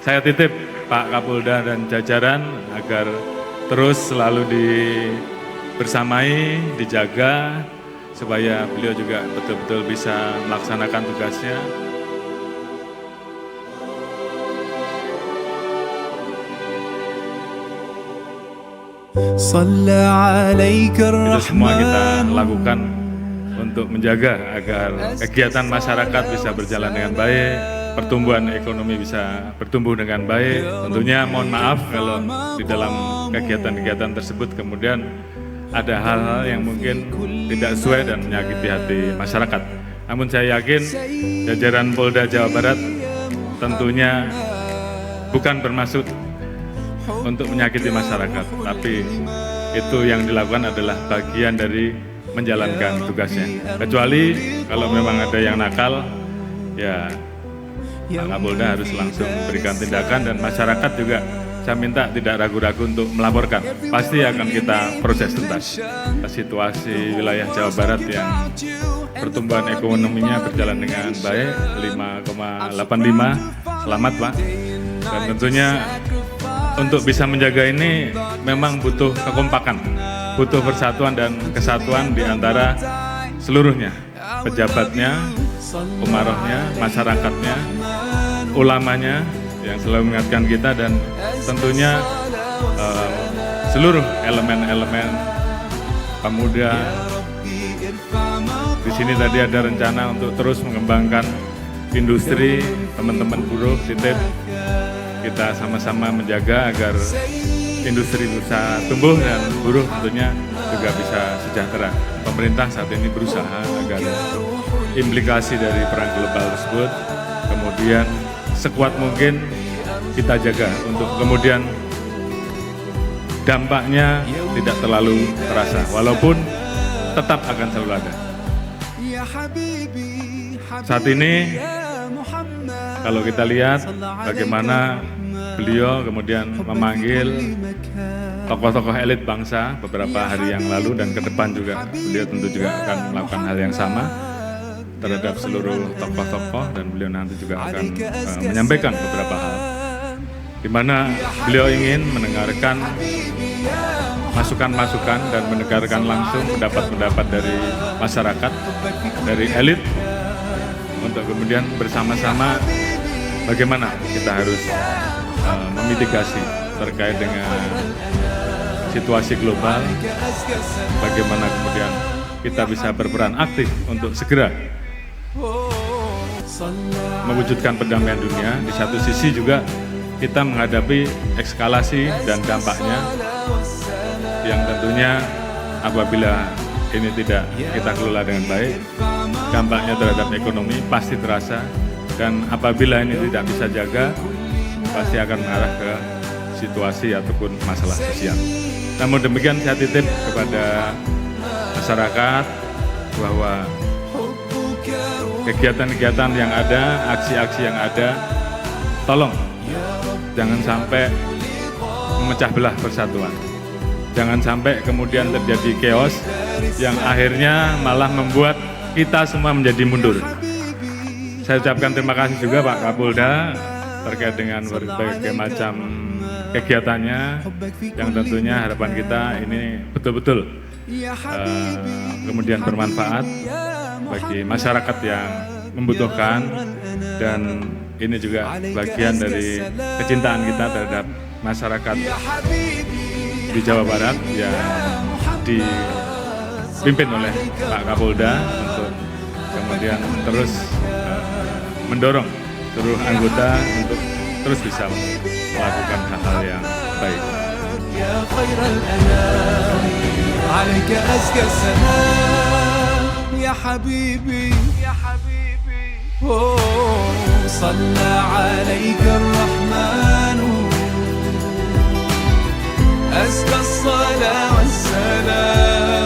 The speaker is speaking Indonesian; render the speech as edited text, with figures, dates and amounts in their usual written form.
Saya titip Pak Kapolda dan jajaran agar terus selalu bersamai, dijaga, supaya beliau juga betul-betul bisa melaksanakan tugasnya. Itu semua kita lakukan untuk menjaga agar kegiatan masyarakat bisa berjalan dengan baik, pertumbuhan ekonomi bisa bertumbuh dengan baik. Tentunya mohon maaf kalau di dalam kegiatan-kegiatan tersebut kemudian ada hal-hal yang mungkin tidak sesuai dan menyakiti hati masyarakat. Namun saya yakin jajaran Polda Jawa Barat tentunya bukan bermaksud untuk menyakiti masyarakat, tapi itu yang dilakukan adalah bagian dari menjalankan tugasnya. Kecuali kalau memang ada yang nakal, ya Pak Kapolda harus langsung berikan tindakan, dan masyarakat juga saya minta tidak ragu-ragu untuk melaporkan. Pasti akan kita proses tuntas. Situasi wilayah Jawa Barat yang pertumbuhan ekonominya berjalan dengan baik, 5,85, selamat Pak. Dan tentunya untuk bisa menjaga ini memang butuh kekompakan, butuh persatuan dan kesatuan di antara seluruhnya, pejabatnya, umarohnya, masyarakatnya, ulamanya yang selalu mengingatkan kita, dan tentunya seluruh elemen-elemen pemuda. Di sini tadi ada rencana untuk terus mengembangkan industri, teman-teman buruh titip kita sama-sama menjaga agar industri bisa tumbuh dan buruh tentunya juga bisa sejahtera. Pemerintah saat ini berusaha agar implikasi dari perang global tersebut kemudian sekuat mungkin kita jaga untuk kemudian dampaknya tidak terlalu terasa, walaupun tetap akan selalu ada. Saat ini kalau kita lihat bagaimana beliau kemudian memanggil tokoh-tokoh elit bangsa beberapa hari yang lalu, dan ke depan juga beliau tentu juga akan melakukan hal yang sama terhadap seluruh tokoh-tokoh, dan beliau nanti juga akan menyampaikan beberapa hal di mana beliau ingin mendengarkan masukan-masukan dan mendengarkan langsung pendapat-pendapat dari masyarakat, dari elit, untuk kemudian bersama-sama bagaimana kita harus memitigasi terkait dengan situasi global, bagaimana kemudian kita bisa berperan aktif untuk segera mewujudkan perdamaian dunia. Di satu sisi juga kita menghadapi eskalasi dan dampaknya yang tentunya apabila ini tidak kita kelola dengan baik, dampaknya terhadap ekonomi pasti terasa, dan apabila ini tidak bisa jaga, pasti akan mengarah ke situasi ataupun masalah sosial. Namun demikian saya titip kepada masyarakat bahwa kegiatan-kegiatan yang ada, aksi-aksi yang ada, tolong jangan sampai memecah belah persatuan. Jangan sampai kemudian terjadi chaos yang akhirnya malah membuat kita semua menjadi mundur. Saya ucapkan terima kasih juga Pak Kapolda terkait dengan berbagai macam kegiatannya, yang tentunya harapan kita ini betul-betul kemudian bermanfaat bagi masyarakat yang membutuhkan, dan ini juga bagian dari kecintaan kita terhadap masyarakat di Jawa Barat yang dipimpin oleh Pak Kapolda untuk kemudian terus mendorong seluruh anggota untuk terus bisa melakukan hal-hal yang baik. أزكى الصلاة والسلام